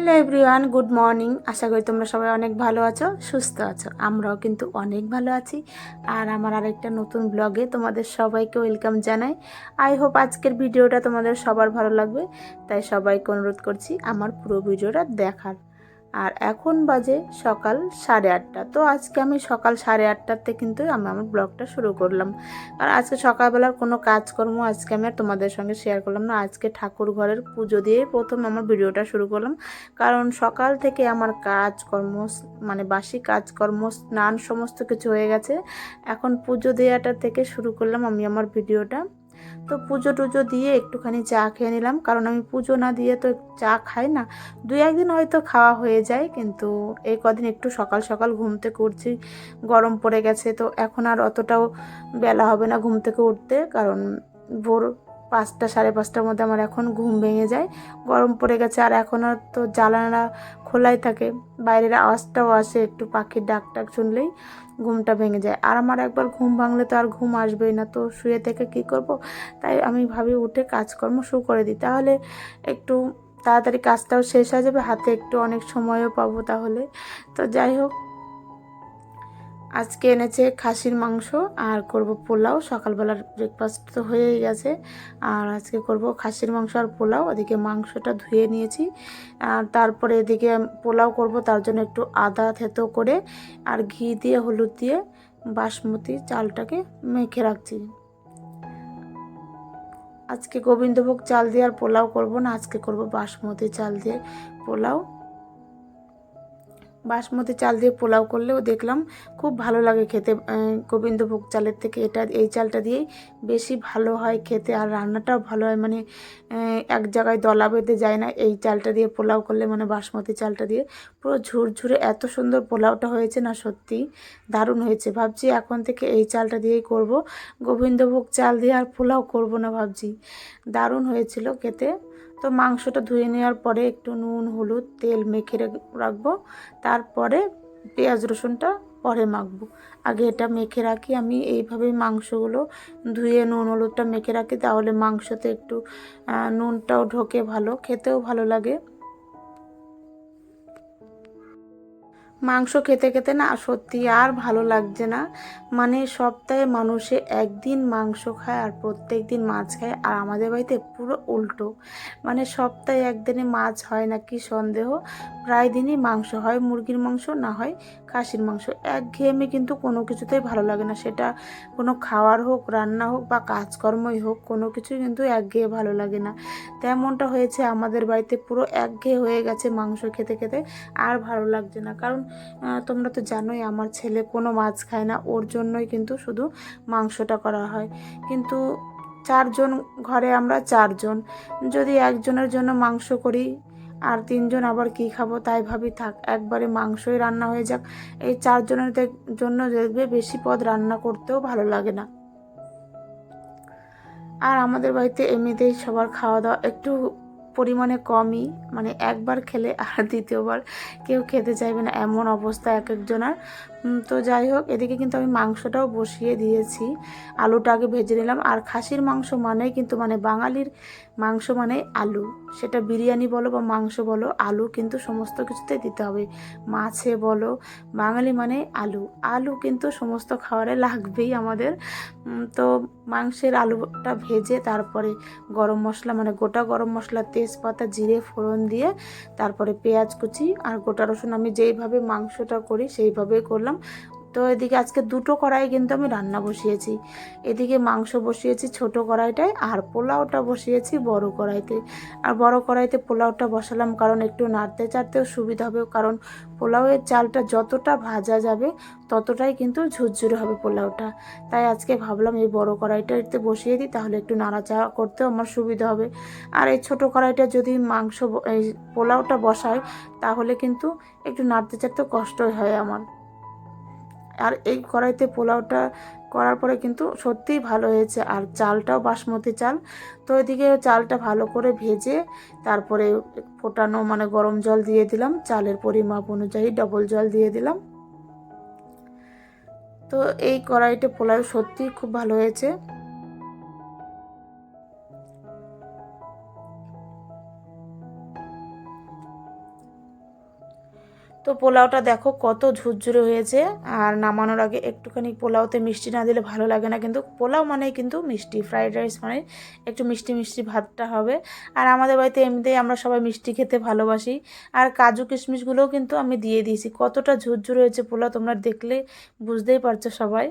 Hello everyone, good morning. আশা করি তোমরা সবাই অনেক ভালো আছো, সুস্থ আছো। আমরাও কিন্তু অনেক ভালো আছি। আর আমার আরেকটা নতুন ব্লগে তোমাদের সবাইকে ওয়েলকাম জানাই। আই হোপ আজকের ভিডিওটা তোমাদের সবার ভালো লাগবে, তাই সবাইকে অনুরোধ করছি আমার পুরো ভিডিওটা দেখার। আর এখন বাজে সকাল 8:30। তো আজকে আমি সকাল 8:30টাতে কিন্তু আমি আমার ব্লগটা শুরু করলাম। আর আজকে সকালবেলার কোনো কাজকর্ম আজকে আমি আর তোমাদের সঙ্গে শেয়ার করলাম না। আজকে ঠাকুর ঘরের পুজো দিয়ে প্রথম আমার ভিডিওটা শুরু করলাম, কারণ সকাল থেকে আমার কাজকর্ম মানে বাসি কাজকর্ম, স্নান সমস্ত কিছু হয়ে গেছে। এখন পুজো দেওয়াটা থেকে শুরু করলাম আমি আমার ভিডিওটা। তো পুজো টুজো দিয়ে একটুখানি চা খেয়ে নিলাম, কারণ আমি পুজো না দিয়ে তো চা খাই না। দুই একদিন হয়তো খাওয়া হয়ে যায়, কিন্তু এই কদিন একটু সকাল সকাল ঘুম থেকে উঠছি, গরম পড়ে গেছে। তো এখন আর অতটাও বেলা হবে না ঘুম থেকে উঠতে, কারণ ভোর 5টা 5:30টার মধ্যে আমার এখন ঘুম ভেঙে যায়। গরম পড়ে গেছে, আর এখন আর তো জানালা খোলাই থাকে, বাইরের আওয়াজটাও আসে, একটু পাখির ডাক টাক শুনলেই ঘুমটা ভেঙে যায়। আর আমার একবার ঘুম ভাঙলে তো আর ঘুম আসবেই না, তো শুয়ে থেকে কী করব। তাই আমি ভাবি উঠে কাজকর্ম শুরু করে দিই, তাহলে একটু তাড়াতাড়ি কাজটাও শেষ হয়ে যাবে, হাতে একটু অনেক সময়ও পাবো তাহলে। তো যাই হোক, আজকে এনেছে খাসির মাংস আর করব পোলাও। সকালবেলার ব্রেকফাস্ট তো হয়েই গেছে, আর আজকে করব খাসির মাংস আর পোলাও। ওদিকে মাংসটা ধুয়ে নিয়েছি, আর তারপরে এদিকে পোলাও করব। তার জন্য একটু আদা থেতো করে আর ঘি দিয়ে হলুদ দিয়ে বাসমতি চালটাকে মেখে রাখছি। আজকে গোবিন্দভোগ চাল দিয়ে আর পোলাও করব না, আজকে করব বাসমতি চাল দিয়ে পোলাও। বাসমতি চাল দিয়ে পোলাও করলেও দেখলাম খুব ভালো লাগে খেতে। গোবিন্দভোগ চালের থেকে এই চালটা দিয়েই বেশি ভালো হয় খেতে, আর রান্নাটাও ভালো হয়। মানে এক জায়গায় দলা বেঁধে যায় না এই চালটা দিয়ে পোলাও করলে, মানে বাসমতি চালটা দিয়ে পুরো ঝুরঝুরে এত সুন্দর পোলাওটা হয়েছে না, সত্যি দারুণ হয়েছে। ভাবছি এখন থেকে এই চালটা দিয়েই করব, গোবিন্দভোগ চাল দিয়ে আর পোলাও করব না ভাবছি। দারুণ হয়েছিল খেতে। তো মাংসটা ধুয়ে নেওয়ার পরে একটু নুন হলুদ তেল মেখে রাখবো, তারপরে পেঁয়াজ রসুনটা পরে মাখবো। আগে এটা মেখে রাখি আমি, এইভাবেই মাংসগুলো ধুয়ে নুন হলুদটা মেখে রাখি, তাহলে মাংসতে একটু নুনটাও ঢোকে, ভালো খেতেও ভালো লাগে। মাংস খেতে খেতে না সত্যি আর ভালো লাগছে না। মানে সপ্তাহে মানুষে একদিন মাংস খায় আর প্রত্যেক দিন মাছ খায়, আর আমাদের বাড়িতে পুরো উল্টো। মানে সপ্তাহে একদিনে মাছ হয় না কি সন্দেহ, প্রায় দিনই মাংস হয়, মুরগির মাংস না হয় খাসির মাংস। একঘেয়েমি কিন্তু কোনো কিছুতেই ভালো লাগে না, সেটা কোনো খাওয়ার হোক, রান্না হোক বা কাজকর্মই হোক, কোনো কিছুই কিন্তু একঘেয়ে ভালো লাগে না। তেমনটা হয়েছে আমাদের বাড়িতে, পুরো একঘেয়ে হয়ে গেছে মাংস খেতে খেতে, আর ভালো লাগছে না। কারণ তোমরা তো জানোই আমার ছেলে কোনো মাছ খায় না, ওর জন্যই কিন্তু শুধু মাংসটা করা হয়। কিন্তু 4জন ঘরে, আমরা 4জন, যদি একজনের জন্য মাংস করি আর 3জন আবার কি খাবো, তাই ভাবি থাক একবারে মাংসই রান্না হয়ে যাক। এই 4জনের জন্য দেখবে বেশি পদ রান্না করতেও ভালো লাগে না। আর আমাদের বাড়িতে এমনিতেই সবার খাওয়া দাওয়া একটু পরিমাণে কমই, মানে একবার খেলে আর দ্বিতীয়বার কেউ খেতে চাইবে না, এমন অবস্থা এক একজনের। তো যাই হোক, এদিকে কিন্তু আমি মাংসটাও বসিয়ে দিয়েছি, আলুটা আগে ভেজে নিলাম। আর খাসির মাংস মানেই কিন্তু, মানে বাঙালির মাংস মানে আলু, সেটা বিরিয়ানি বলো বা মাংস বলো, আলু কিন্তু সমস্ত কিছুতে দিতে হবে। মাছে বলো, বাঙালি মানে আলু, আলু কিন্তু সমস্ত খাবারে লাগবেই আমাদের। তো মাংসের আলুটা ভেজে তারপরে গরম মশলা, মানে গোটা গরম মশলা, তেজপাতা, জিরে ফোড়ন দিয়ে তারপরে পেঁয়াজ কুচি আর গোটা রসুন, আমি যেইভাবে মাংসটা করি সেইভাবেই করলাম। তো এদিকে আজকে দুটো কড়াই কিন্তু আমি রান্না বসিয়েছি, এদিকে মাংস বসিয়েছি ছোট কড়াইটায়, আর পোলাওটা বসিয়েছি বড় কড়াইতে। আর বড় কড়াইতে পোলাওটা বসালাম কারণ একটু নাড়তে চাড়তেও সুবিধা হবে, কারণ পোলাওয়ের চালটা যতটা ভাজা যাবে ততটাই কিন্তু ঝুরঝুরে হবে পোলাওটা। তাই আজকে ভাবলাম এই বড় কড়াইটাতে বসিয়ে দিই, তাহলে একটু নাড়াচাড়া করতেও আমার সুবিধা হবে। আর এই ছোটো কড়াইটা যদি এই পোলাওটা বসায়, তাহলে কিন্তু একটু নাড়তে চাড়তে কষ্টই হয় আমার। আর এই কড়াইতে পোলাওটা করার পরে কিন্তু সত্যিই ভালো হয়েছে, আর চালটাও বাসমতি চাল। তো এদিকে চালটা ভালো করে ভেজে তারপরে ফোটানো, মানে গরম জল দিয়ে দিলাম, চালের পরিমাপ অনুযায়ী ডবল জল দিয়ে দিলাম। তো এই কড়াইতে পোলাও সত্যিই খুব ভালো হয়েছে। তো পোলাওটা দেখো কত ঝুরঝুরে হয়েছে। আর নামানোর আগে একটুখানি পোলাওতে মিষ্টি না দিলে ভালো লাগে না, কিন্তু পোলাও মানে কিন্তু মিষ্টি, ফ্রাইড রাইস মানে একটু মিষ্টি মিষ্টি ভাতটা হবে। আর আমাদের বাড়িতে এমনিতেই আমরা সবাই মিষ্টি খেতে ভালোবাসি। আর কাজু কিশমিশগুলোও কিন্তু আমি দিয়ে দিয়েছি। কতটা ঝুরঝুরে হয়েছে পোলাও তোমরা দেখলে বুঝতেই পারছো সবাই।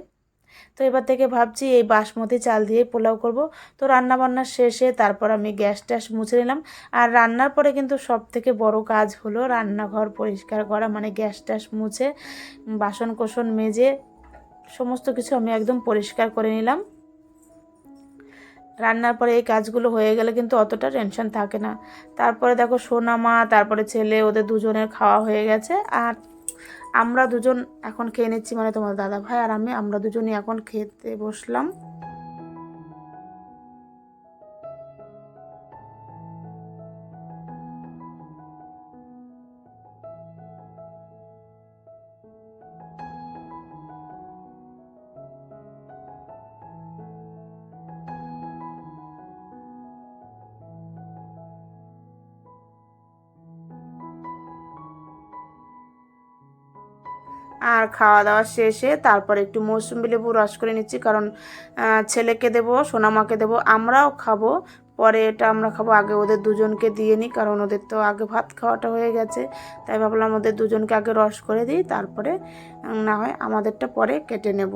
তো এবার থেকে ভাবছি এই বাসমতি চাল দিয়ে পোলাও করব। তো রান্না বান্না শেষে তারপর আমি গ্যাস ট্যাস মুছে নিলাম। আর রান্নার পরে কিন্তু সব থেকে বড় কাজ হলো রান্নাঘর পরিষ্কার করা, মানে গ্যাস ট্যাস মুছে বাসন কোসন মেজে সমস্ত কিছু আমি একদম পরিষ্কার করে নিলাম। রান্নার পরে এই কাজগুলো হয়ে গেলে কিন্তু অতটা টেনশন থাকে না। তারপরে দেখো সোনা মা, তারপরে ছেলে, ওদের দুজনের খাওয়া হয়ে গেছে। আর আমরা দুজন এখন খেয়ে নিচ্ছি, মানে তোমার দাদা ভাই আর আমরা দুজনই এখন খেতে বসলাম। আর খাওয়া দাওয়া শেষে তারপর একটু মৌসুম্বি লেবু রস করে নিচ্ছি, কারণ ছেলেকে দেবো, সোনামাকে দেবো, আমরাও খাবো। পরে এটা আমরা খাবো, আগে ওদের দুজনকে দিয়ে নিই, কারণ ওদের তো আগে ভাত খাওয়াটা হয়ে গেছে। তাই ভাবলাম ওদের দুজনকে আগে রস করে দিই, তারপরে না হয় আমাদেরটা পরে কেটে নেব।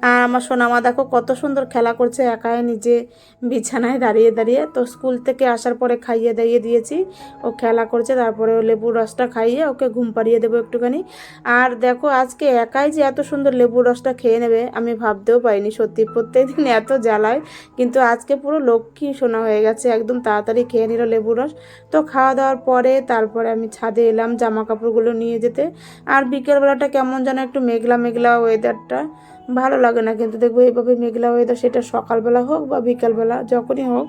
আর আমার সোনামা দেখো কত সুন্দর খেলা করছে একাই নিজে বিছানায় দাঁড়িয়ে দাঁড়িয়ে। তো স্কুল থেকে আসার পরে খাইয়ে দাইয়ে দিয়েছি, ও খেলা করছে। তারপরে ও লেবুর রসটা খাইয়ে ওকে ঘুম পাড়িয়ে দেবো একটুখানি। আর দেখো আজকে একাই যে এত সুন্দর লেবুর রসটা খেয়ে নেবে আমি ভাবতেও পারিনি, সত্যি প্রত্যেকদিন এত জ্বালায়, কিন্তু আজকে পুরো লক্ষ্মী সোনা হয়ে গেছে, একদম তাড়াতাড়ি খেয়ে নিল লেবুর রস। তো খাওয়া দাওয়ার পরে তারপরে আমি ছাদে এলাম জামা কাপড়গুলো নিয়ে যেতে। আর বিকেলবেলাটা কেমন যেন একটু মেঘলা মেঘলা ওয়েদারটা, ভালো লাগে না কিন্তু দেখবো এইভাবে মেঘলা ওয়েদার, সেটা সকালবেলা হোক বা বিকালবেলা যখনই হোক,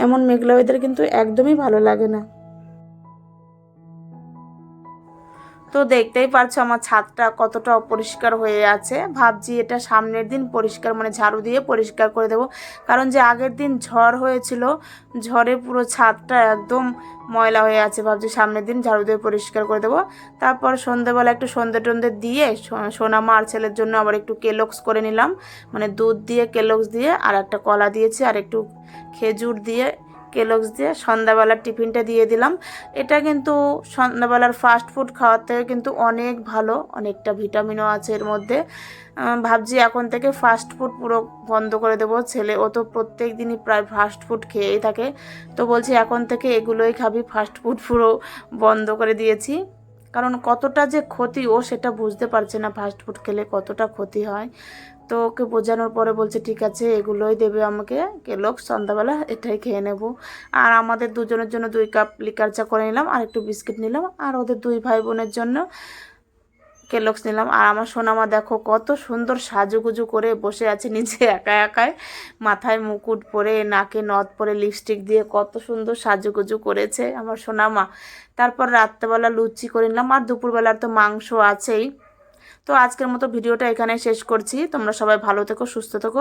এমন মেঘলা ওয়েদার কিন্তু একদমই ভালো লাগে না। তো দেখতেই পারছো আমার ছাদটা কতটা অপরিষ্কার হয়ে আছে। ভাবছি এটা সামনের দিন পরিষ্কার, মানে ঝাড়ু দিয়ে পরিষ্কার করে দেব, কারণ যে আগের দিন ঝড় হয়েছিল, ঝড়ে পুরো ছাদটা একদম ময়লা হয়ে আছে। ভাবছি সামনের দিন ঝাড়ু দিয়ে পরিষ্কার করে দেবো। তারপর সন্ধেবেলা একটু সন্ধে টন্ধে দিয়ে সোনামা আর ছেলের জন্য আবার একটু কেলক্স করে নিলাম, মানে দুধ দিয়ে কেলক্স দিয়ে, আর একটা কলা দিয়েছি, আর একটু খেজুর দিয়ে কেলক্স দিয়ে সন্ধ্যাবেলার টিফিনটা দিয়ে দিলাম। এটা কিন্তু সন্ধ্যাবেলার ফাস্ট ফুড খাওয়ার থেকে কিন্তু অনেক ভালো, অনেকটা ভিটামিনও আছে এর মধ্যে। ভাবছি এখন থেকে ফাস্ট ফুড পুরো বন্ধ করে দেবো। ছেলে ও তো প্রত্যেক দিনই প্রায় ফাস্ট ফুড খেয়েই থাকে, তো বলছি এখন থেকে এগুলোই খাবি, ফাস্ট ফুড পুরো বন্ধ করে দিয়েছি। কারণ কতটা যে ক্ষতি ও সেটা বুঝতে পারছে না, ফাস্ট ফুড খেলে কতটা ক্ষতি হয়। তো ওকে বোঝানোর পরে বলছে ঠিক আছে এগুলোই দেবে আমাকে কেলগস, সন্ধ্যাবেলা এটাই খেয়ে নেব। আর আমাদের দুজনের জন্য 2 কাপ লিকার চা করে নিলাম, আর একটু বিস্কিট নিলাম, আর ওদের 2 ভাই বোনের জন্য কেলগস নিলাম। আর আমার সোনামা দেখো কত সুন্দর সাজুগুজু করে বসে আছে নিচে একা একাই, মাথায় মুকুট পরে, নাকে নথ পরে, লিপস্টিক দিয়ে কত সুন্দর সাজুগুজু করেছে আমার সোনামা। তারপর রাত্রেবেলা লুচি করে নিলাম, আর দুপুরবেলার তো মাংস আছেই। তো আজকের মতো ভিডিওটা এখানে শেষ করছি। তোমরা সবাই ভালো থেকো, সুস্থ থেকো।